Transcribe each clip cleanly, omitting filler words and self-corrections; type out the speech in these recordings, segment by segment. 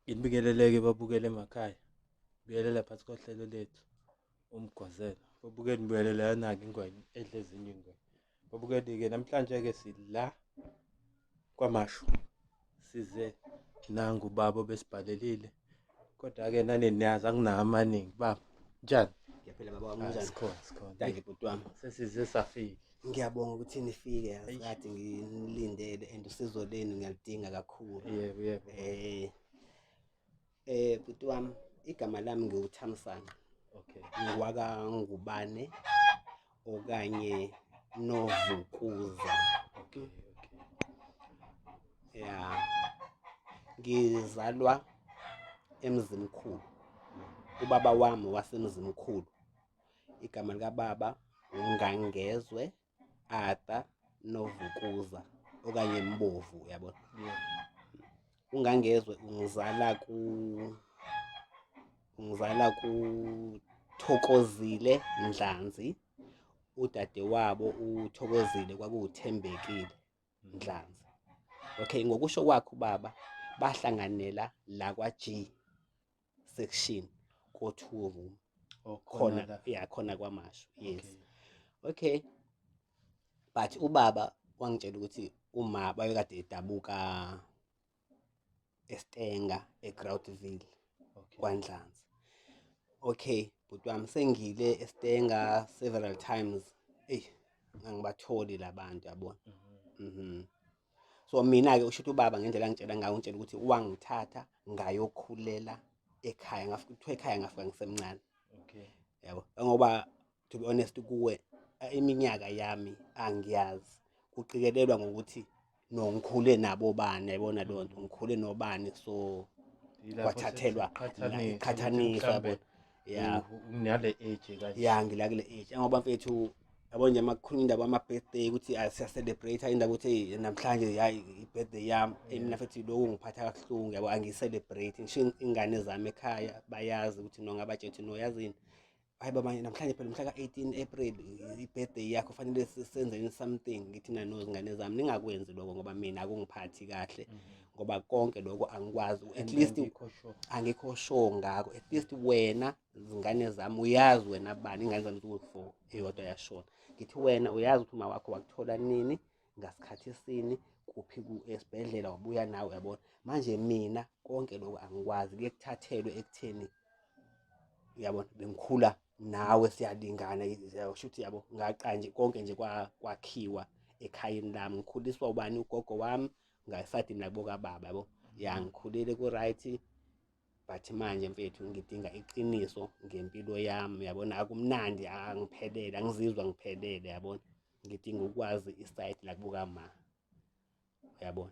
Inibingeleleke babukele emakhaya. Biyelela phansi kohlelo lethu umgwazela. Babukeli nibuyelela yana-ke ingwenya edla ezinye ingwenya. Babukeli-ke namhlanje-ke sila kwamashu. Size nangu ubaba obesibhalelile. Kodwa-ke nani niyazi anginawo amaningi baba. Njani? Ngiyaphila baba wami unjani? Sikhona. Thank you bhuti wami. Sesize safika. Ngiyabonga ukuthi nifike yazi kade nginilindele and usizo lenu ngiyalidinga kakhulu. Yebo. Bhuti wami igama lami ngiwuThamsanqa. Okay. Ngiwaka Ngubane okanye Novukuza. Okay. Yeah. Ngizalwa eMzimkhulu. Ubaba wami waseMzimkhulu. Igama likababa uNgangezwe Arthur Novukuza okanye Mbovu yabona. Yeah. uNgangezwe ungizala ku Thokozile Ndlanzi. Udade wabo uThokozile kwakuuThembekile Ndlanzi. Okay, ngokusho kwakhe ubaba bahlanganela la kwaG section koThuru. Khona kwamashu. Yes. Okay. But ubaba wangitshela ukuthi uma bayekade edabuka eStenga eGroutville kwaNdlanzi. Okay, bhuti wami sengile eStenga several times. Ngangibatholi labantu yabona. So mina-ke usho ukuthi ubaba ngendlela angitshela ngayo ungitshela ukuthi wangithatha ngayokhulela ekhaya. Ngafika ekhaya ngafika ngisemncane. Okay. Yabo. Ngoba to be honest kuwe iminyaka yami angiyazi. Kuqikelelwa ngokuthi ngikhule nabo bani yabona lonto. Ngikhule nobani so kwathathelwa iqhathanisa yabo. Yeah. Nginale age kanje. Yeah, ngila kule age. Ngoba mfethu yabo nje makukhuluma indaba ama birthday ukuthi siya celebrate indaba ukuthi namhlanje i-birthday yami. Mina futhi lokho ngiphatha kabuhlungu yabo angi-celebrate. Ngisho ingane zami ekhaya bayazi ukuthi ngabatshela ukuthi no yazini. Hayi baba namhlanje phela mhla ka-18 April i-birthday yakho fanele senzeni something. Ngithi nanozingane zami ningakwenzi lokho ngoba mina akungiphathi kahle ngoba konke lokho angikwazi. At least angikho sure ngako. At least wena izingane zami uyazi wena bani ingane zami ziwu4 eyodwa yashona. Ngithi wena uyazi ukuthi uma wakho wakuthola nini ngasikhathi sini kuphi esibhedlela wabuya nawe yabona. Manje mina konke lokho angikwazi kuyekuthathelwe ekutheni uyabona bengikhula nawe siyalingana yasho ukuthi yabo ngaqanje konke nje kwakhiwa ekhayeni lami. Ngikhuliswa ubani ugogo wami ngasadi nabo kababa yabo. Ngikhulele ku right but manje mfethu ngidinga iqiniso ngempilo yami yabona. Akumnandi angiphelele angizizwa ngiphelele yabona. Ngidinga ukwazi iside la kubuka ma yabona.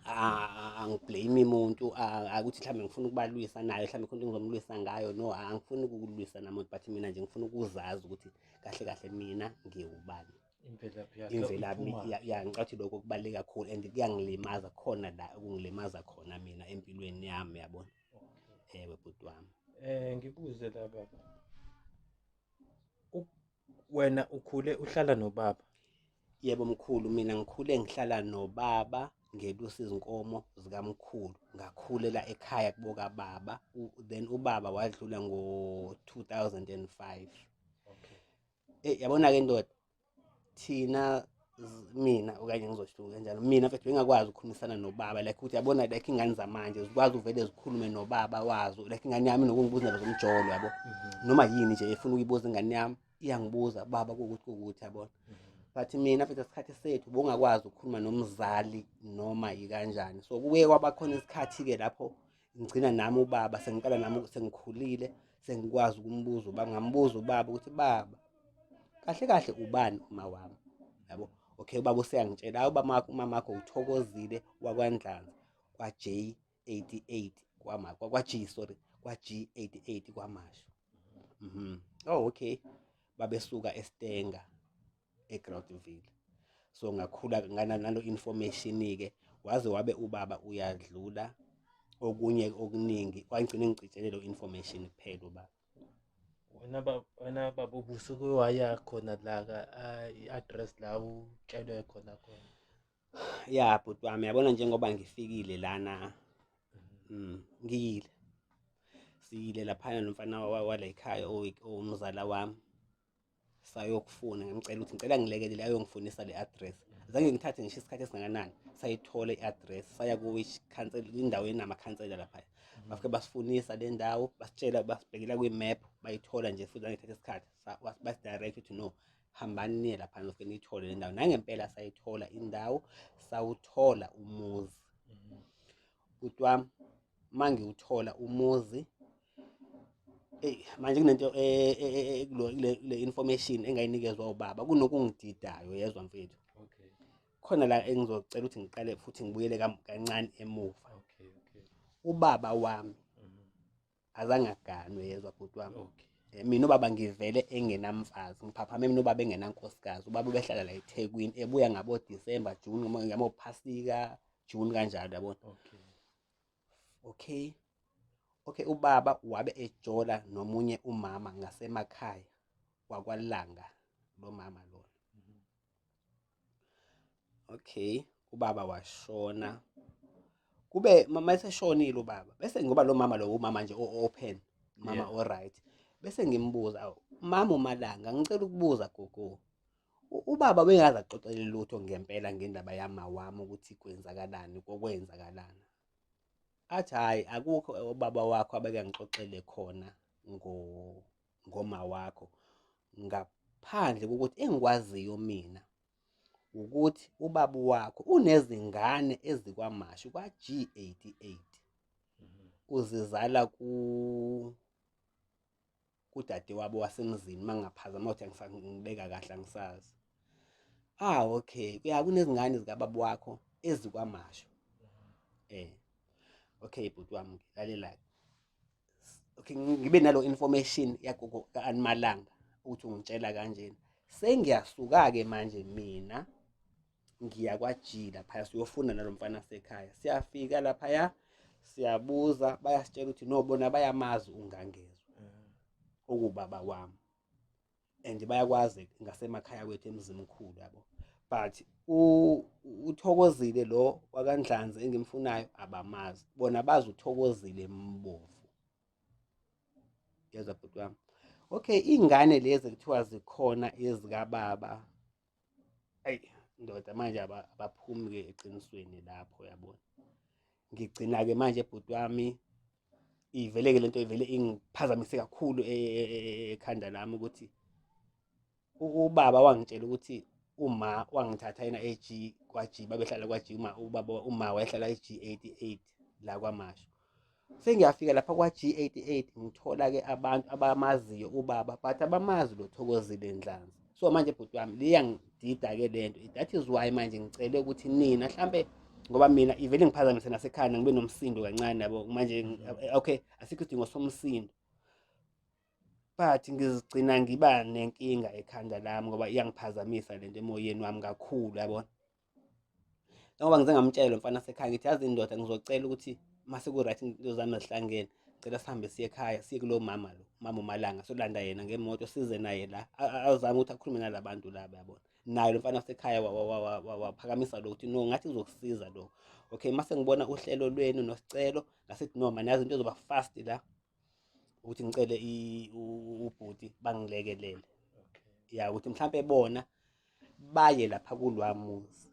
Angiblame umuntu akuthi mhlambe ngifuna ukubalwisa nayo mhlambe khona ngizomlwisa ngayo no angifuni ukulwisa namuntu but mina nje ngifuna ukuzazi ukuthi kahle mina ngiwubani. Imvelaphi yangicathi lokho kubaleka kakhulu and kuyangilimaza khona la ukungilimaza khona mina empilweni yami yabona. Bhuti wami. Ngibuze la baba. Wena ukhule uhlala nobaba? Yebo mkhulu, mina ngikhule ngihlala nobaba ngelusa izinkomo zikamkhulu. Ngakhulela ekhaya kuboka baba. Then ubaba wadlula ngo-2005. Okay. Yabona-ke ndoda thina mina okanye ngizosho kanjalo mina mfethu bengakwazi ukukhulumisana nobaba like ukuthi yabona like ingane zamanje zikwazi uvele zikhulume nobaba wazo like ingane yami nokungibuza indaba zomjolo yabo. Noma yini nje efuna ukuyibuza ingane yami iyangibuza baba ukuthi yabona. But mina mfethu isikhathi sethu bongakwazi ukukhuluma nomzali noma yikanjani. So kuye kwabakhona isikhathi-ke lapho ngigcina nami ubaba sengiqala nami sengikhulile sengikwazi ukumbuza ubaba. Ngambuza ubaba ukuthi baba kahle ubani uma wami yabo. Okay ubaba useyangitshela umamakho uThokozile wakwaNdlanzi kwaG88 kwaG88 kwamashu. Oh okay. Babesuka eStenga eGroutville. So ngakhula nalo information-ke waze wabe ubaba uyadlula okunye okuningi wangigcina ngicitshele lo information kuphela ubaba. Wena baba ubusuke waya khona la i-address la utshelwe khona. Yeah bhuti wami yabona njengoba ngifikile lana ngiyile siyile laphana nomfana wala ekhaya umzala wami sayokufuna ngimcela ukuthi ngicela ngilekelele ayongifunisa le address. Azange ngithathe ngisho isikhathi esingakanani sayithola i-address saya ku-which council indawo enamakhansela lapha. Bafike basifunisa le ndawo basitshela basibhekela kwi-map bayithola nje futhi angithathe isikhathi basi-direct to know hambani niye lapha nizofike niyithole le ndawo. Nangempela sayithola indawo sawuthola umuzi. Bhuti wami mangiwuthola umuzi manje kunento le information engayinikezwa ubaba kunokungididayo yezwa mfethu. Okay. Khona la engizocela ukuthi ngiqale futhi ngibuyele kancane emuva. Okay. Ubaba wami azange aganwe yezwa bhuti wami. Okay. Mina ubaba ngivele engenamfazi ngiphaphame mina ubaba engenankosikazi. Ubaba ubehlala la eThekwini ebuya ngabo December June ngabo Phasika June kanjalo yabona. Okay, ubaba wabe ejola nomunye umama ngasemakhaya wakwaLanga lo mama lo. Okay, ubaba washona. Kube mama eseshonile ubaba. Bese ngoba lo mama lo umama nje open, mama alright. Bese ngimbuza, "Mama uMalanga, ngicela ukubuza gogo. Ubaba bengaza axoxele lutho ngempela ngendaba yama wami ukuthi kwenzakalani, kokwenzakalana." Athi hayi akukho ubaba wakho abeke ngixoxele khona ngoma wakho. Ngaphandle kokuthi engikwaziyo mina ukuthi ubaba wakho unezingane ezikwamashu kwa-G88. Uzizala kudade wabo wasemzini mangaphazama ukuthi ngibeka kahle angisazi. Okay, kunezingane zikababa wakho ezikwamashu. Okay bhuti wami lalela. Okay, ngibe nalo information yagogo kaAnimalanga ukuthi ungitshela kanjena. Sengiyasuka ke manje mina ngiya kwaG lapha siyofuna nalomfana sekhaya. Siyafika lapha siyabuza bayasitshela ukuthi nobona bayamazi ungangezwe. Okubaba wami. And bayakwazi ngasemakhaya kwethu emzimkhulu yabo. But uThokozile lo wakaNdlanzi engimfunayo abamazi. Bona bazi uThokozile Mbovu. Yezwa bhuti wami. Okay, ingane lezi kuthiwa zikhona ezikababa. Ndoda manje abaphumi ke eqinisweni lapho yabona. Ngigcina ke manje bhuti wami ivele ke lento ivele ingiphazamise kakhulu ekhanda lami ukuthi ubaba wangitshela ukuthi uma wangithatha yena kwaG babehlala kwaG uma wayehlala eG88 la kwamashu. Sengiyafika lapha kwaG88 ngithola ke abantu abamaziyo ubaba but abamazi lo Thokozile Ndlanzi. So manje bhuti wami liyangidida ke lento. That is why manje ngicela ukuthi nina mhlambe ngoba mina ivele ngiphazamise nasekhaya ngibe nomsindo kancane yabo manje. Okay, asikho isidingo somsindo. But ngizigcina ngiba nenkinga ekhanda lami ngoba iyangiphazamisa lento emoyeni wami kakhulu yabona. Ngoba ngize ngamtshela umfana sekhaya ngithi yazi indoda ngizocela ukuthi mase ku right into zami zihlangene ngicela sihambe siye ekhaya siye kulo mama lo mama uMalanga solanda yena ngemoto size naye la azama ukuthi akhulume nalabantu laba yabona. Naye lo mfana sekhaya waphakamisa lo ukuthi no ngathi uzokusiza lo. Okay, mase ngibona uhlelo lwenu nosicelo ngasithi no man yazi into ezoba fast la ukuthi ngicele ubhuti bangilekelele. Ya ukuthi mhlambe bona baye lapha kulwamuzi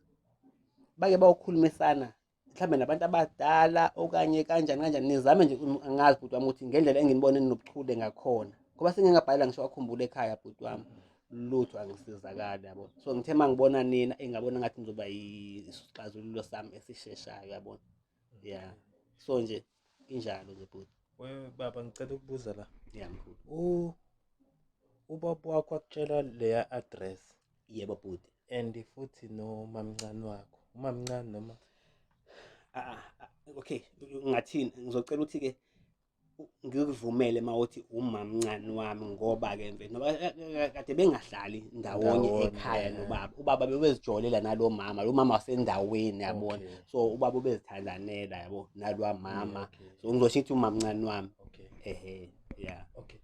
bake bawukhulumisana mhlambe nabantu abadala okanye kanjani nizame nje angazi bhuti wami ukuthi ngendlela enginibone ninobuchule ngakhona ngoba sengingabhala ngisho wakhumbula ekhaya bhuti wami lutho angisizakala yabo. So ngithe mangibona nina engabona ngathi ngizoba isixazululo sami esisheshayo yabona. So nje injalo nje bhuti. Baba ngicela ukubuza la. Mkhulu. Ubaba wakho akutshela leya address? Yebo bhuti. And futhi nomamncane wakho. Umamncane noma? Okay, ngathini ngizocela ukuthi ke ngikuvumele mawuthi umamncane wami ngoba ke mfethu ngoba kade bengahlali ndawonye ekhaya nobaba. Ubaba bebezijolela nalo mama, lo mama wasendaweni yabona. So ubaba ubezithandanela yabo nalwa mama. So ngizoshithi umamncane wami. Okay. Okay.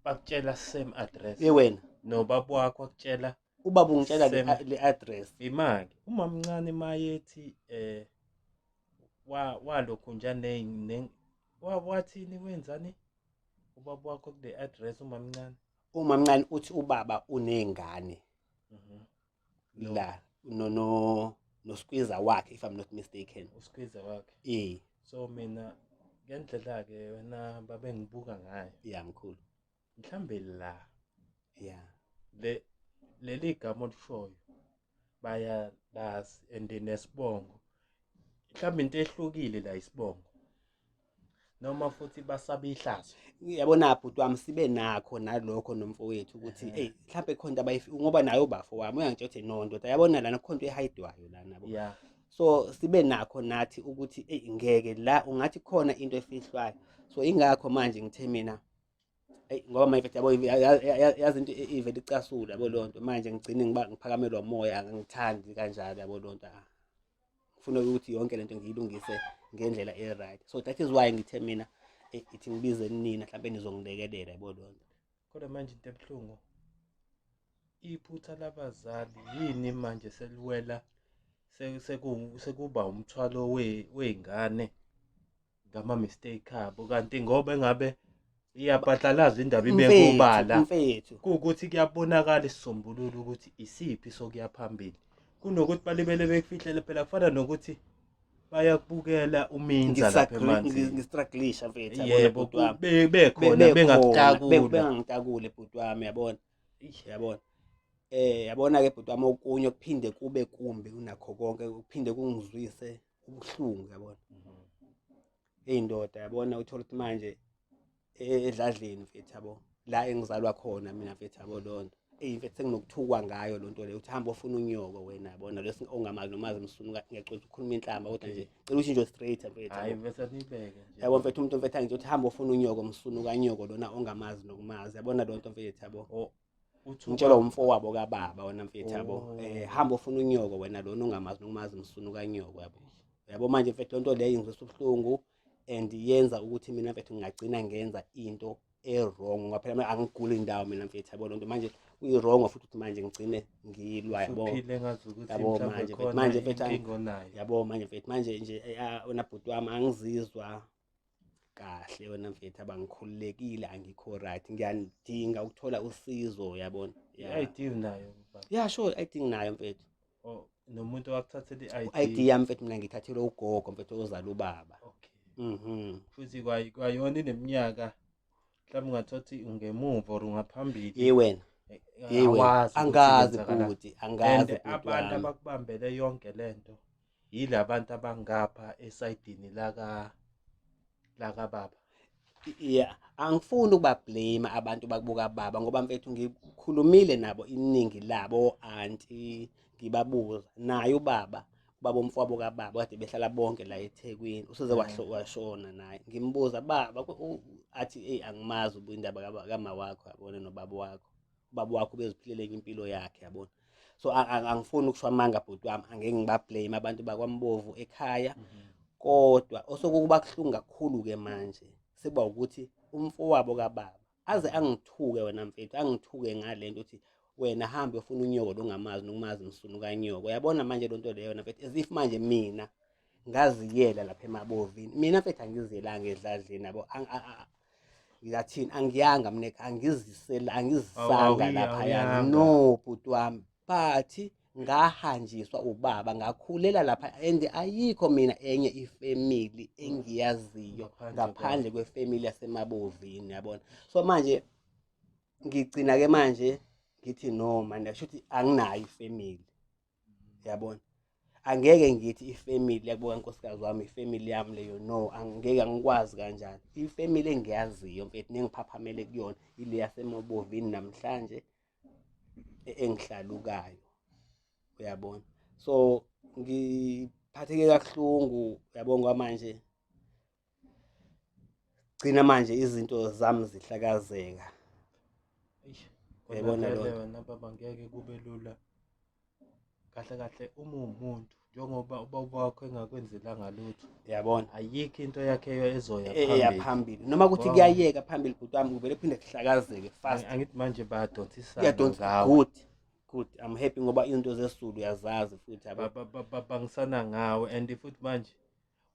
Bakutshela same address. Wena nobaba wakho akutshela? Ubaba ungitshela le address. Imaki umamncane mayethi walokhu njani wathini wenzani ubaba wakho kule address umamncane umamncane uthi ubaba unengane Lo. la no-squeezer wakhe if I'm not mistaken. uSqueezer wakhe so mina ngendlela ke wena babe ngibuka ngayo Yeah mkhulu. mhlambe la Yeah. leli gama olishoyo bayalazi and nesibongo mhlambe into ehlukile la isibongo noma futhi basaba ihlazo Yabona bhuti wami sibe nakho nalokho nomfowethu ukuthi mhlambe khona ngoba nayo bafo wami uyangitshela ukuthi no ndoda yabona lana khona ehayidwayo lana yabo. yeah So sibe nakho nathi ukuthi ngeke la ungathi khona into efihlwayo. So ingakho manje ngithe mina ngoba manje yabo yazi into ivele icasula yabo lonto manje ngigcine ngiphakamelwa umoya angithandi kanjalo yabo lonto ngifuna ukuthi yonke lento ngiyilungise ngendlela e-right. So that is why ngithe mina ithi ngibize nina mhlawumbe nizongilekelela yabo lonto. kodwa manje into ebuhlungu iphutha labazali yini manje seliwela sekuba umthwalo weingane ngama mistake abo kanti ngoba engabe iyabhatlalaza indaba ibekubala mfethu ukuthi kuyabonakala isisombululo ukuthi isiphi sokuya phambili kunokuthi balibele bekufihlele phela kufana nokuthi bayakubukela uminza lapha emanzini ngistrugglisha mfethu yebo bekhona bengangitakule bhuti wami yabona yabona ke bhuti wami okunye okuphinde kube kumbi kunakho konke kuphinde kungizwise ubuhlungu yabona indoda yabona uthola ukuthi manje edladleni mfethu yabo la engizalwa khona mina mfethu yabo lonto mfethu senginokuthukwa ngayo lonto leyo uthi hamba ufuna unyoko wena yabona lesi ongamazi nomazi msunuka ngiyacela ukukhuluma inhlamba kodwa nje cela usho nje straight mfethu hayi bese nibeke nje yabo mfethu umuntu mfethu angithi uthi hamba ufuna unyoko msunuka nyoko lona ongamazi nokumazi yabona lonto mfethu yabo ngitshelwa umfowabo kababa wona mfethu yabo hamba ufuna unyoko wena lona ongamazi nokumazi msunuka nyoko yabo manje mfethu lonto leyo ingizwisa ubuhlungu and yenza ukuthi mina mfethu ngingagcina ngenza into wrong ngoba phela angiguli indawo mina mfethu yabo lonto manje uyi-wrong futhi ukuthi manje ngigcine ngilwa yabo uphile ngathi ukuthi yabo manje mfethu ingonayo yabo manje mfethu manje nje wena bhuti wami angizizwa kahle wena mfethu abangikhululekile angikho right ngiyadinga ukuthola usizo yabona i-ID nayo yeah sure i-ID nginayo mfethu nomuntu wakuthathela i-ID yami mfethu mina ngithathele ugogo mfethu ozala ubaba okay futhi kwayona ineminyaka mhlawumbe ungathothi ungemuva or ungaphambili wena angazi futhi angazi abantu abakubambele yonke lento yilabantu abangapha esayidini laka baba yeah angifuni ukubablame abantu bakubuka baba ngoba mfethu ngikhulumile nabo iningi labo anti ngibabuza naye ubaba umfowabo kababa kade behlala bonke la eThekwini usuze washona naye ngimbuza baba athi angimazi ubindaba kama wakho yabona nobaba wakho beziphilele impilo yakhe yabona so angifuni ukusho amanga bhuti wami angeke ngibablame abantu bakwambovu ekhaya kodwa osokuba kuhlungu kakhulu ke manje seba ukuthi umfowabo kababa aze angithuke wena mfethu angithuke ngalento ukuthi wena hamba ufuna unyoko longamazi nokumazi msunuka nyoko yabona manje lonto leyo na mfethu as if manje mina ngaziyela lapha emabovini mina mfethu angiziyelanga edladleni yabo ngiyathini angiyanga mina angizisanga lapha yani no bhuti wami but ngahanjiswa ubaba ngakhulela lapha and ayikho mina enye ifamily engiyaziyo ngaphandle kwefamily yasemabovini yabona so manje ngigcina ke manje ngithi no man ashuthi anginayo ifamily yabona angeke ngithi ifamily yakubuka nkosikazi wami ifamily yami leyo no angeke ngikwazi kanjani ifamily engiyaziyo mfethu nengiphaphamele kuyona ile yasemabovini namhlanje engihlalukayo uyabona so ngiphatheke kabuhlungu yabonga manje gcina manje izinto zami zihlakazeka yabona wena baba ngeke kube lula kahle uma umuntu njengoba ubaba wakho engakwenzelanga lutho yabona ayikho into yakhe ezoya phambili noma kuthi kuyayeka phambili bhuti wami kuvele phinde kuhlakazeke fast angithi manje bayadonsisana ngawe good I'm ngoba izinto zesizulu uyazazi futhi bangisana ngawe and futhi manje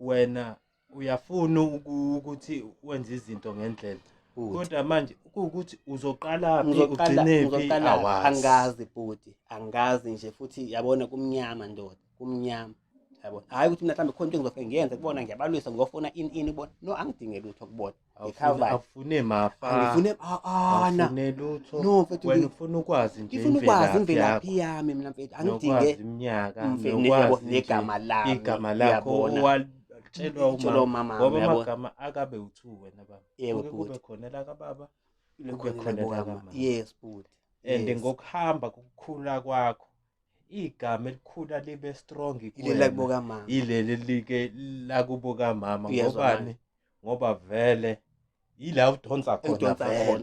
wena uyafuna ukuthi wenze izinto ngendlela kodwa manje kuwukuthi uzoqala phi ugcine phi awazi. Angazi bhuti, angazi nje futhi yabona kumnyama ndoda, kumnyama yabona. Hayi ukuthi mina mhlambe khona into engizofike ngiyenze kubona ngiyabalwisa ngiyofuna ini bona. No, angidinge lutho kubona. Awufune mafa. Angifune awufune lutho. No mfethu, wena ufuna ukwazi nje ngifuna ukwazi imvelaphi yami mina mfethu. Angidinge iminyaka nokwazi negama lami. Igama lakho watshelwa umama ngoba amagama akabe uthu wena baba. Kube khona la kababa, kube khona la kamama. Yes bhuti. And ngokuhamba kokukhula kwakho igama elikhula libe strong ileli kuboka mama. Ileli like lakubo kamama ngobani? Ngoba vele ila udonsa khona.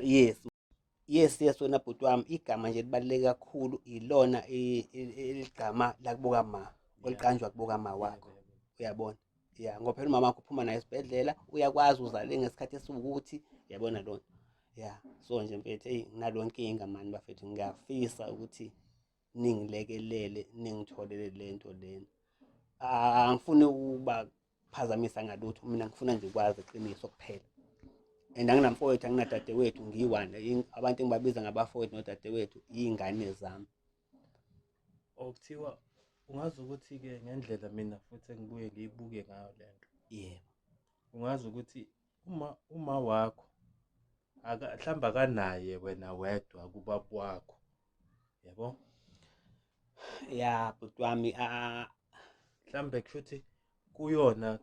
Yes wena bhuti wami, igama nje libaluleke kakhulu, ilona igama lakuboka mama oliqanjwa kuboka mama wakho. Uyabona? Yeah, ngoba phela umama wakho uphuma naye esibhedlela, uyakwazi uzale ngesikhathi esiwukuthi, yabona lona. Yeah, so nje mfethu nalo nkinga mani bafethu, ngiyafisa ukuthi ningilekelele ningitholele lento lena. Angifuni ukubaphazamisa ngalutho, mina ngifuna nje ukwazi iqiniso kuphela. And anginamfowethu, anginadadewethu, ngiyiwane. Abantu engibabiza ngabafowethu nodadewethu iy'ngane zami. Okuthiwa ungazi ukuthi-ke ngendlela mina futhi engibuye ngiyibuke ngayo lento. Yebo. Ungazi ukuthi uma wakho mhlawumbe akanaye wena wedwa kubaba wakho, yabo? Ya bhuti wami, mhlawumbe kushuthi kuyona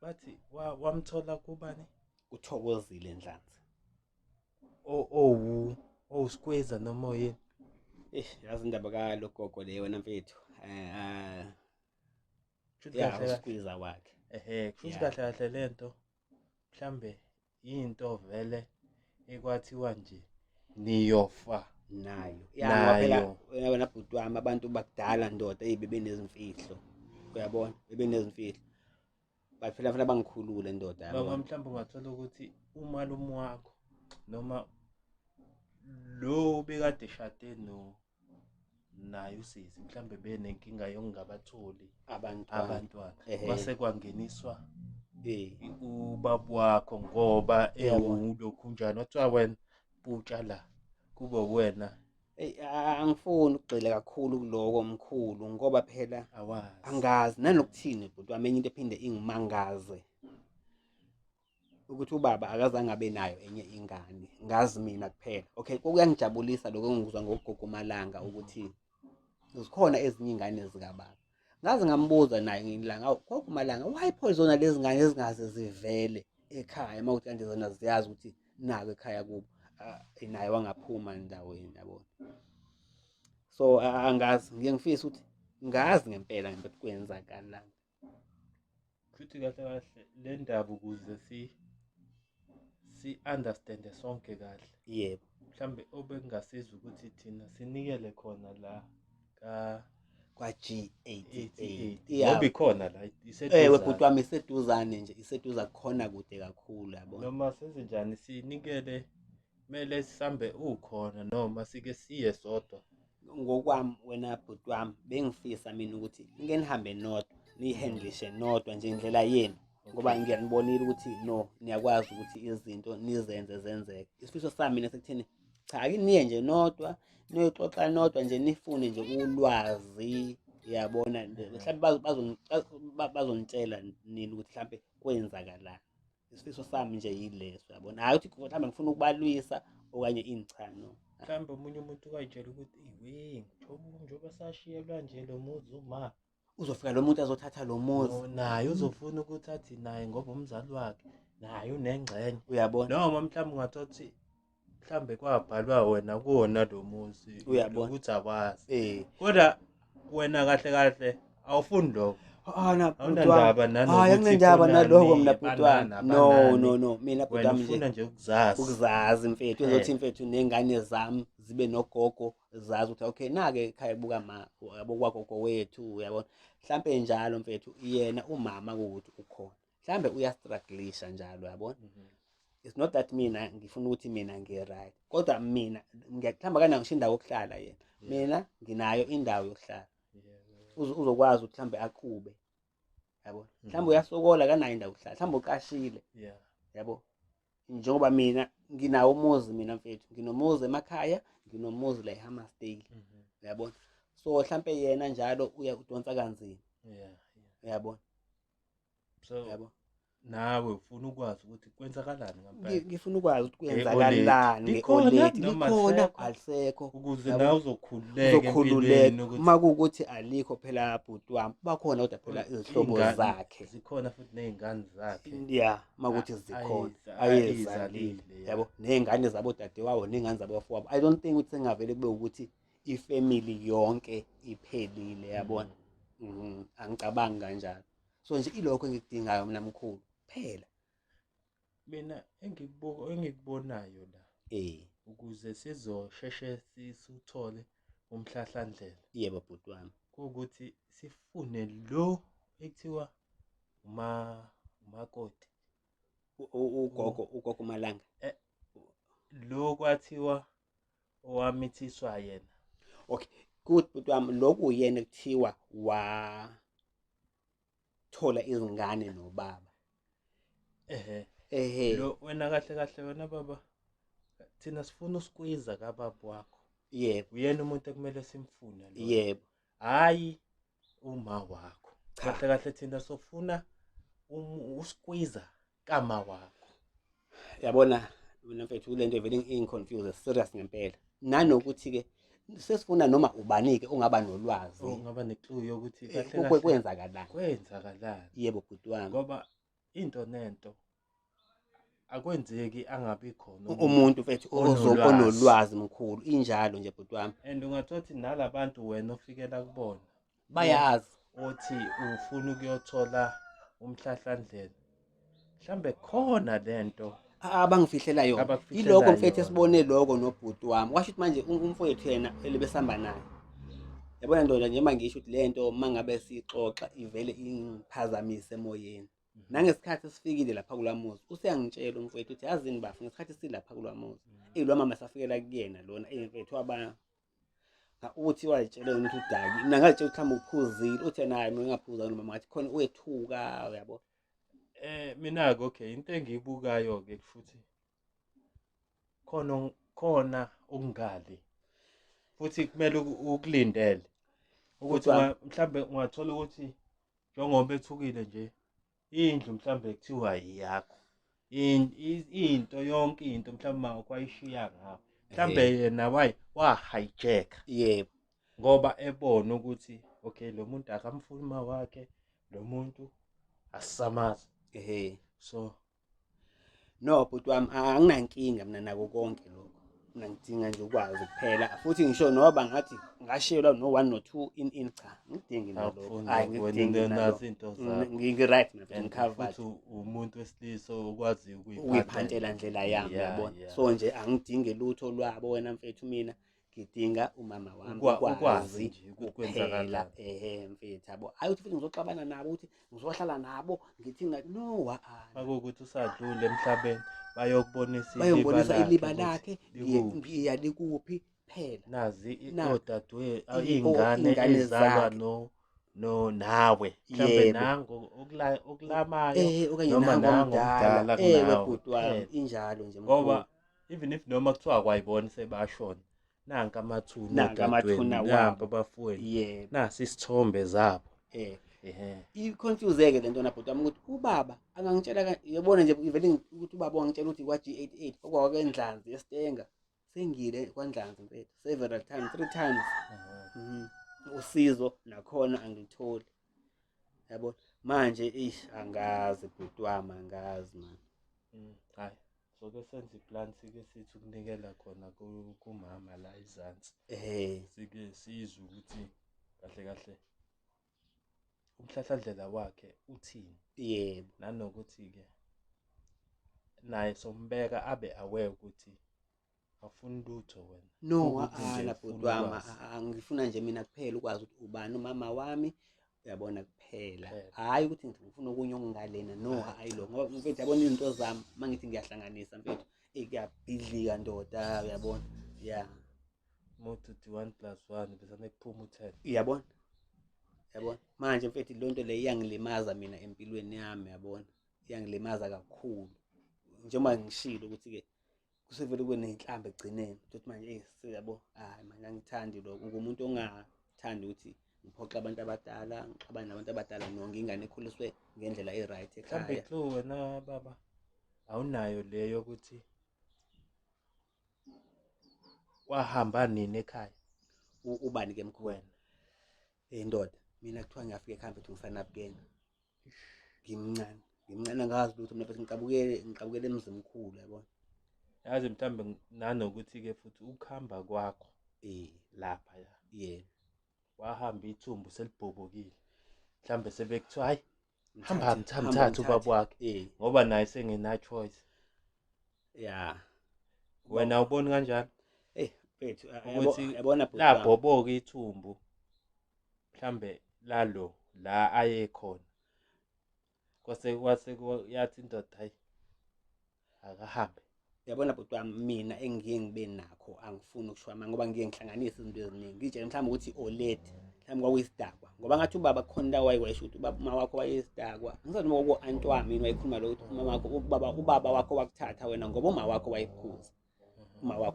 bathi wamthola kubani? uThokozile Ndlanzi. Squeezer noma oyini? Yazi indaba kalogogo le wena mfethu. Squeezer wakhe. Kushuthi kahle lento mhlambe into vele ekwathiwa nje niyofa nayo. Phela wena bhuti wami, abantu bakudala ndoda bebenezimfihlo. Uyabona? Bebenezimfihlo. Baphela futhi bangikhulule ndoda yabo. Baba mhlambe ungathola ukuthi umalume wakho noma lo bekade eshade naye uSisi mhlambe benenkinga yokungabatholi abantwana. Base kwangeniswa ubaba wakho ngoba ewulokhu njani wathiwa wena putsha la kube wena. Angifuni ukugxila kakhulu kuloko mkhulu ngoba phela angazi nanokuthini bhuti wami. Enye into ephinde ingimangaze ukuthi ubaba akazange abe nayo enye ingane, ngazi mina kuphela. Okay, kokuyangijabulisa lokho engikuzwa ngogogo Malanga ukuthi zikhona ezinye ingane zikababa. Ngaze ngambuza naye ngilanga, gogo Malanga, why pho zona lezi ngane ezingaze zivele ekhaya mawuthi kanti zona ziyazi ukuthi nako ekhaya kubo naye wangaphuma endaweni, yabona? So angazi, ngiyengifisa ukuthi ngazi ngempela ngempela kwenzakalani. Futhi kahle le ndaba ukuze si understand sonke kahle. Yebo. Mhlambe obengasiza ukuthi thina sinikele khona la kwa G88. Ngoba ikhona la iseduzane. Bhuti wami, iseduzane nje, iseduza khona kude kakhulu, yabona? Noma sezinjani sinikele, kumele sihambe ukhona noma sike siye sodwa. Ngokwami wena bhuti wami, bengifisa mina ukuthi ngeke nihambe nodwa, nihandlishe nodwa nje indlela yenu, ngoba ngiyanibonile ukuthi no, niyakwazi ukuthi izinto nizenze zenzeke. Isifiso sami mina sekutheni cha, ake niye nje nodwa, niyoxoxa nodwa nje, nifune nje ulwazi, yabona? Mhlawumbe bazonitshela nini ukuthi mhlawumbe kwenzakalani. Isifiso sami nje yileso, yabona? Hayi ukuthi mhlawumbe ngifuna ukubalwisa okanye cha, no. Mhlawumbe omunye umuntu kayitshela ukuthi njengoba sashiyelwa nje lo muzi uma uzofika lo muntu azothatha lo muzi naye uzofuna ukuthi athi naye ngoba umzali wakhe naye unengxenye, uyabona? Noma mhlawumbe ungathothi mhlawumbe kwabhalwa wena kuwona lo muzi, uyabona ukuthi akwazi. Kodwa wena kahle awufuni lokho. Awunandaba naloko mina bhuti wami. No, mina bhuti wami ufuna nje ukuzazi mfethu, ezothi mfethu nengane zami zibe nogogo, zazi ukuthi okay nake ekhaya abokwakho wethu, uyabona? Mhlambe njalo mfethu yena umama ukuthi ukhona, mhlambe uyastrugglisha njalo, yabona? It's not that mina ngifuna ukuthi mina ngi-right, kodwa mina ngiyakuhamba kana ngisho indawo yokuhlala yena, mina nginayo indawo yokuhlala. Uzokwazi ukuthi mhlambe aqube yabo. Mhlawumbe uyasokola kanayo indawo ukuhlala, mhlawumbe uqashile, Yeah. yabo. Njengoba mina nginawo umuzi mina mfethu, nginomuzi emakhaya, nginomuzi la eHammersdale, yabona. So mhlampe yena njalo udonsa kanzima, Yeah. yabona. So Yabo. nawe ufuna ukwazi ukuthi kwenzakalani ngempela Ngifuna ukwazi ukuthi nge-old kwenzakalani likhona nge-old noma likhona alisekho? alisekho, ukuze yabo. nawe uzokhululeka empilweni ukuthi Uma kuwukuthi alikho phela bhuti wami, bakhona kodwa phela izihlobo iy'ngane zakhe, zikhona futhi ney'ngane zakhe ya uma kuthi zikhona ayezalile, yabo, ney'ngane zabo dadewabo ney'ngane zabo bafowabo. I don't think ukuthi sengavele kube ukuthi ifamily yonke iphelile, yabona. Angicabangi kanjalo. So nje ilokho engikudingayo mina mkhulu phela. mina engikubonayo la ukuze sizosheshe sisuthole umhlahlandlela Yebo bhuti wami. kuwukuthi sifune lo ekuthiwa umakoti ugogo Malanga, lo kwathiwa owamithiswa yena. okay, good bhuti wami. Lokhu uyena kuthiwa wathola izingane nobaba. Lo wena kahle wena baba, thina sifuna usikwiza kababa wakho. Yebo. Uyena umuntu ekumele simfune lo. Yebo. Hayi uma wakho. Kahle thina sofuna usikwiza kama wakho. Yabona mina mfethu lento evele ingiconfuse serious ngempela. Nanokuthi ke sesifuna noma ubanike ongaba nolwazi. Ongaba neclue yokuthi kahle kwenzakalani. Yebo bhuti wami. Ngoba into nento akwenzeki angabi khona umuntu mfethu onolwazi mkhulu, injalo nje bhuti wami. And ungathothi nalabantu wena ofikela kubona bayazi othi ufuna ukuyothola umhlahlandlela, mhlambe khona lento abangifihlela yona. Ilokho mfethu esibone lokho nobhuti wami. Washo ukuthi manje umfowethu yena elibesihamba naye, yabona ndoda, nje mangisho ukuthi lento mangabe sixoxa ivele ingiphazamise emoyeni. Nangesikhathi esifikile lapha kulamuzi useyangitshela umfowethu ukuthi yazini bafu, ngesikhathi silapha kulamuzi lo mama safikela kuyena lona mfethu waba uthi wayitshela yena ukuthi udaki. Mina ngalitshela ukuthi mhlawumbe uphuzile, uthi yena hayi mina ngaphuza noma ngathi khona wethuka, yabo. Mina-ke okay, into engiyibukayo-ke futhi khona okungali futhi kumele ukulindele ukuthi mhlambe ungathola ukuthi njengoba ethukile nje indlu mhlambe kuthiwa iyakho, into yonke into mhlambe makwayishiya ngawo, mhlambe yena wa-hijack. Yebo. Ngoba ebona ukuthi okay lo muntu akamfuni uma wakhe, lo muntu asisamaza. So no bhuti wami, anginankinga mina nako konke lokho. Mina ngidinga nje ukwazi kuphela, futhi ngisho noba ngathi ngashiyelwa no-1 no-2 in cha ngidingi nalokho. Hayi ngidingi nazo into zabo. Ngi-right mina ngicovered. Futhi umuntu wesilisa okwazi ukuyiphantela ndlela yami, yabona. So nje angidingi lutho lwabo wena mfethu, mina ngidinga umama wami ukwazi nje ukwenzakalana. Mfethu yabo. Hayi ukuthi futhi ngizoxabana nabo ukuthi ngizohlala nabo ngithi no akukuthi usadlule emhlabeni bayongibonisa iliba lakhe ngiya likuphi phela. Nazi odadwe iy'ngane ezalwa nawe mhlawumbe nango okulamayo noma nango omdala kunawe bhuti wami, injalo nje ngoba even if noma kuthiwa akwayibona sebashona, nanka amathuna nampa abafweni, nasi isithombe zabo. I-confuse-ke lento na bhuti wami ukuthi ubaba angangitshela yabona nje ivele ukuthi ubaba wangitshela ukuthi kwa-G88 okwakwendlanzi eStenga. Sengile kwaNdlanzi mfethu several times, 3 times. Usizo nakhona angilitholi, yabo. Manje angazi bhuti wami, angazi man. Hayi soke senze iplan sike sithi ukunikela khona kumama la izansi. Sike sizwe ukuthi kahle umhlahlandlela wakhe uthini. Yebo. Nanokuthi-ke naye sombeka abe aware ukuthi afuni lutho wena. No, bhuti wami, angifuna nje mina kuphela ukwazi ukuthi ubani umama wami, uyabona kuphela. Hayi ukuthi ngifuna okunye okungalena, no, hayi lo. Ngoba mfethu yabona izinto zami mangithi ngiyahlanganisa mfethu kuyabhidlika ndoda, uyabona. Muthi 1 + 1 bese nekuphuma u10, uyabona. yabona. Manje mfethu le nto le iyangilimaza mina empilweni yami, yabona, iyangilimaza kakhulu. Njengoba ngishilo ukuthi-ke kusevele kube ney'nhlambe ekugcineni ukuthi manje yabo, hayi manje angithandi lokho. Ngumuntu ongathandi ukuthi ngiphoxe abantu abadala, ngixabane nabantu abadala, nonke ingane ekhuliswe ngendlela e-right Mhlawumbe ekhaya. Xu, wena baba awunayo le yokuthi wahamba nini ekhaya Ubani-ke mkhulu? wena? Ndoda, mina kuthiwa ngiyafika ekhaya mfethu ngisanabukena. Ngimncane angazi lutho mina mfethu, ngiqabukele emzini mkhulu, yabona. Yazi mhlawumbe nanokuthi-ke futhi ukuhamba kwakho lapha Yeah. wahamba ithumbu selibhobokile, mhlawumbe sebekuthiwa hayi hamba Hamba mthatha ubaba wakhe ngoba naye sengena-choice. Ya. Wena awuboni kanjalo Mfethu, ukuthi yabona bhuti wami. labhoboka ithumbu mhlambe la aye khona kwase yathi indoda hayi akahambe. Yabona bhuti wami, mina engiye ngibe nakho angifuni ukusho amanga ngoba ngiye ngihlanganise izinto eziningi. Ngitshela mhlawumbe ukuthi oledi mhlawumbe kwakuyisidakwa ngoba ngathi ubaba khona la wayesho ukuthi uma wakho wayesidakwa. Ngisathi uma ku-anti wami yini wayekhuluma lokho ukuthi uma wakho ubaba wakho wakuthatha wena ngoba uma wakho wayiphuza.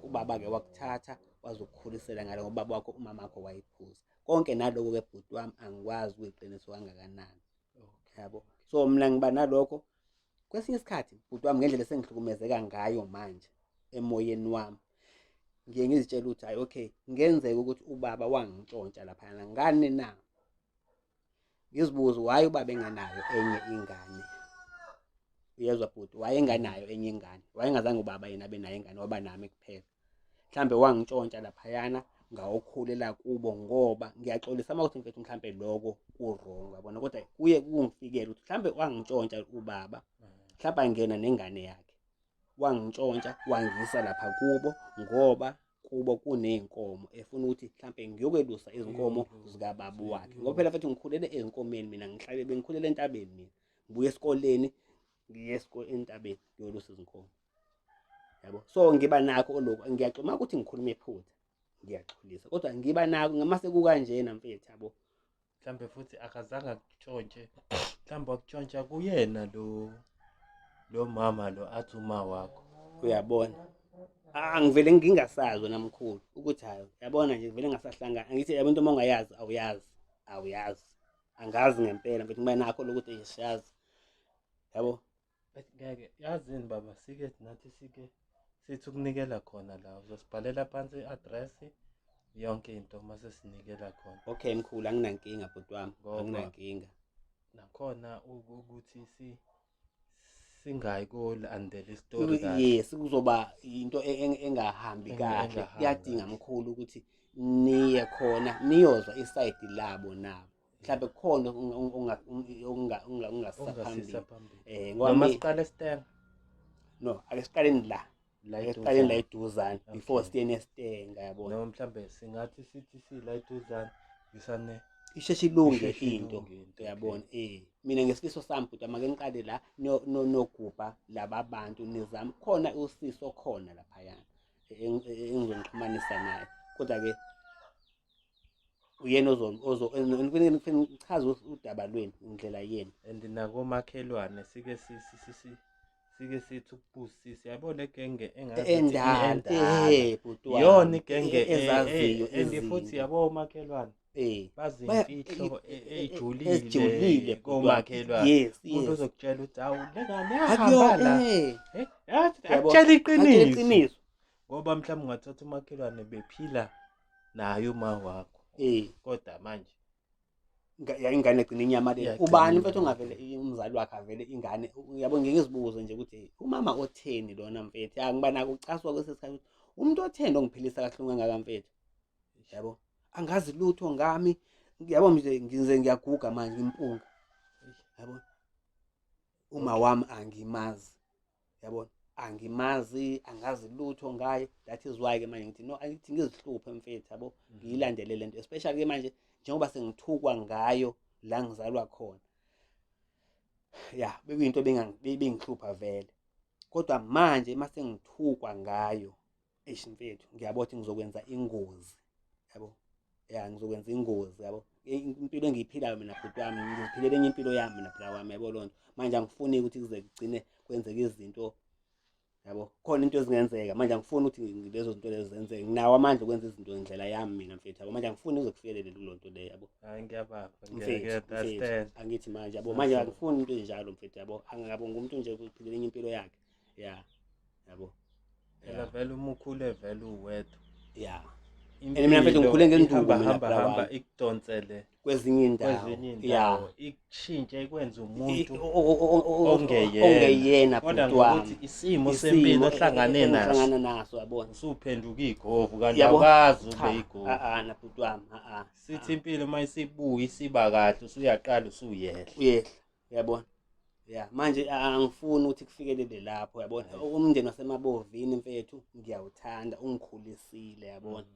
Ubaba-ke wakuthatha wazokukhulisela ngalo ngoba ubaba wakho umama wakho wayiphuza. Konke naloko-ke bhuti wami angikwazi kuyiqiniso kangakanani, yabo. So mina ngiba nalokho kwesinye isikhathi bhuti wami, ngendlela esengihlukumezeka ngayo manje emoyeni wami, ngiye ngizitshela ukuthi hayi okay, ngenzeka ukuthi ubaba wangitshontsha laphayana. Ngani na? Ngizibuze why ubaba enganayo enye ingane. Uyezwa bhuti, wayenganayo enye ingane, wayengazange ubaba yena abe nayo ingane, waba nami kuphela. Mhlambe wangitshontsha laphayana ngawokhulela kubo ngoba ngiyaxolisa uma ukuthi mfethu mhlambe lokho ku-wrong, yabona, kodwa kuye kungifikele ukuthi mhlambe wangitshontsha ubaba, mhlawumbe angena nengane yakhe, wangitshontsha wangisa lapha kubo ngoba kubo kuney'nkomo, efuna ukuthi mhlampe ngiyokwelusa izinkomo zikababa wakhe ngoba phela mfethu ngikhulele ey'nkomeni mina, bengikhulele entabeni mina, ngibuye esikoleni ngiye entabeni ngiyolusa izinkomo, yabo. So ngiba nakho lokho, ngiyacuma ukuthi ngikhuluma iphutha, ngiyaxolisa, kodwa ngiba nakho ngamase kukanjena mfethu, yabo. Mhlawumbe futhi akazange akutshontshe, mhlawumbe wakutshontsha kuyena lo mama lo athi uma wakho, Uyabona, angivele ngingasazi wena mkhulu ukuthi hayi, yabona nje ngivele ngasahlangana. Angithi yabo into uma ungayazi awuyazi, angazi ngempela mfethu. Ngiba nakho lokuthi siyazi, yabo. ngeke yazini baba, nathi sithi ukunikela khona la uzosibhalela phansi i-address yonke into mase sinikela khona. Okay mkhulu, anginankinga bhuti wami, anginankinga. Nakhona ukuthi singayi kolandela isitori Yes, kuzoba into engahambi kahle. Kuyadinga mkhulu ukuthi niye khona niyozwa isayidi labo nabo, mhlawumbe khona ongasisa phambili. ngoba Noma siqale Stenga. No, ake siqaleni la eduzane before siye neStenga, yabona. Noma mhlambe singathi sithi sila eduzane bisane Isheshe ilunge into, yabona. Mina ngesifiso sami bhuti, make niqale la nogubha laba bantu nizama khona usiso khona laphayana engizonixhumanisa naye, kodwa-ke uyena chaza udaba lwenu indlela yenu. and nakomakhelwane sike sithi ukubusisa, yabona igenge endala bhuti wami, iyona igenge ezaziyo and futhi yabo omakhelwane bazi imfihlo ejulile komakhelwane. Yes. Umuntu uzokutshela ukuthi awu lengane yahamba la, akutshela iqiniso iqiniso ngoba mhlawumbe ungathatha umakhelwane bephila naye uma wakho, kodwa manje ingane egcina inyamalele. Ubani mfethu ongavele umzali wakhe avele ingane, yabo. Ngeke ngizibuze nje ukuthi umama otheni lona mfethu. Ngiba nako ukucaswa kwesikhathi ukuthi umuntu otheni ongiphilisa kahle kangaka mfethu, yabo. Angazi lutho ngami, yabo. Ngize ngiyaguga manje ngimpunga, yabo. Uma wami angimazi, yabo, angimazi, angazi lutho ngaye. That is why ke manje ngithi no, angithi ngizihluphe mfethu, yabo, ngiyilandele lento, especially ke manje njengoba sengithukwa ngayo la ngizalwa khona. Ya, bekuyinto bengihlupha vele, kodwa manje mase ngithukwa ngayo, mfethu, ngiyabona ukuthi ngizokwenza ingozi, yabo. ya ngizokwenza ingozi yabo. Impilo engiyiphilayo mina bhuti wami ngiziphilela enye impilo yami mina bra wami yabo lonto. Manje angifuni ukuthi kuze kugcine kwenzeka izinto yabo. Khona into ezingenzeka manje angifuni ukuthi lezo zinto lezo zenzeke. Nginawo amandla okwenza izinto ngendlela yami mina mfethu yabo. Manje angifuni uze kufikelele kulo nto le yabo. Hayi ngiyababa, Mfethu angithi manje yabo manje angifuni into enjalo mfethu yabo. Angiyabo ngumuntu nje ukuphilela enye impilo yakhe. Ya yabo. Phela vele uma ukhule vele uwedwa. Ya. Mina mfethu ngikhule ngenduku hamba ikudonsele kwezinye indawo. Ya. Ikushintshe ikwenza umuntu ongeyena kodwa bhuti wami. ngokuthi isimo sempilo ohlangane naso yabona. Usuphenduka igovu kanti awazi ube igovu. Na bhuti wami. Sithi impilo mayisibuya isiba kahle usuyaqala usuyehla. Uyehla yabona. Ya manje angifuni ukuthi kufikelele lapho yabona. Umndeni waseMabovini mfethu ngiyawuthanda ungikhulisile yabona.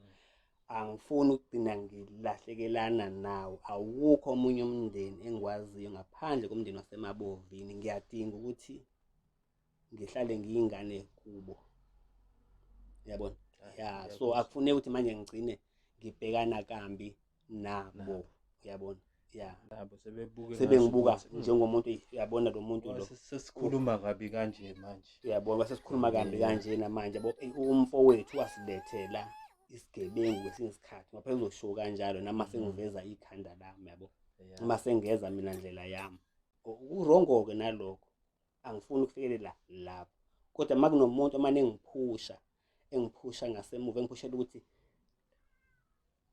Angifuni ukugcina ngilahlekelana nawo. Awukho omunye umndeni engikwaziyo ngaphandle komndeni waseMabovini. Ngiyadinga ukuthi ngihlale ngiyingane kubo. Yabona. Ya so akufuneki ukuthi manje ngigcine ngibhekana kambi nabo yabona. Ya nabo sebebuka sebengibuka njengomuntu yabona lo muntu lo sesikhuluma kabi kanje manje. Yabona sesikhuluma kambi kanje namanje yabo umfowethu wasilethela isigebengu kwesinye isikhathi ngaphezulu kusho kanjalo nama sengiveza ikhanda lami yabo. Uma sengeza mina ndlela yami urongo ke nalokho angifuni ukufikelela lapho kodwa makunomuntu amane engiphusha ngasemuva engiphushela ukuthi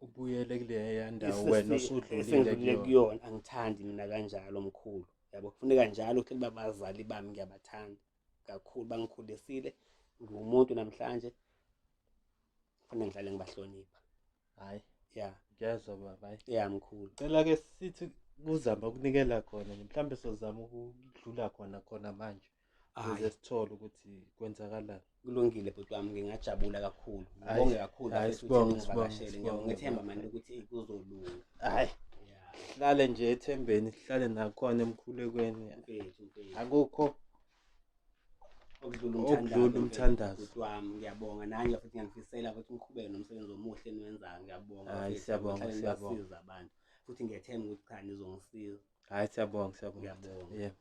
ubuyele kuleya ndawo wena osudlulile kuyona. Angithandi mina kanjalo mkhulu yabo. Kufuneka njalo ukuthi babazali bami ngiyabathanda kakhulu bangikhulisile ngumuntu namhlanje kufanele ngihlale ngibahlonipha. Hayi ya ngiyazwa baba. Hayi ya mkhulu cela ke sithi kuzama ukunikela khona mhlawumbe sizama ukudlula khona manje ukuze sithole ukuthi kwenzakalani. Kulungile bhuti wami ngingajabula kakhulu. Ngibonge kakhulu ngivakashele ngiyethemba manje ukuthi kuzolunga. Hayi hlale nje ethembeni sihlale nakhona emkhulekweni. Akukho okudlula umthandazo bhuti wami. Ngiyabonga nanje futhi ngiyangifisela ukuthi ngiqhubeke nomsebenzi omuhle eniwenzayo. Ngiyabonga. Hayi siyabonga siza abantu futhi ngiyethemba ukuthi cha nizongisiza. Hayi siyabonga. Ngiyabonga. Yeah.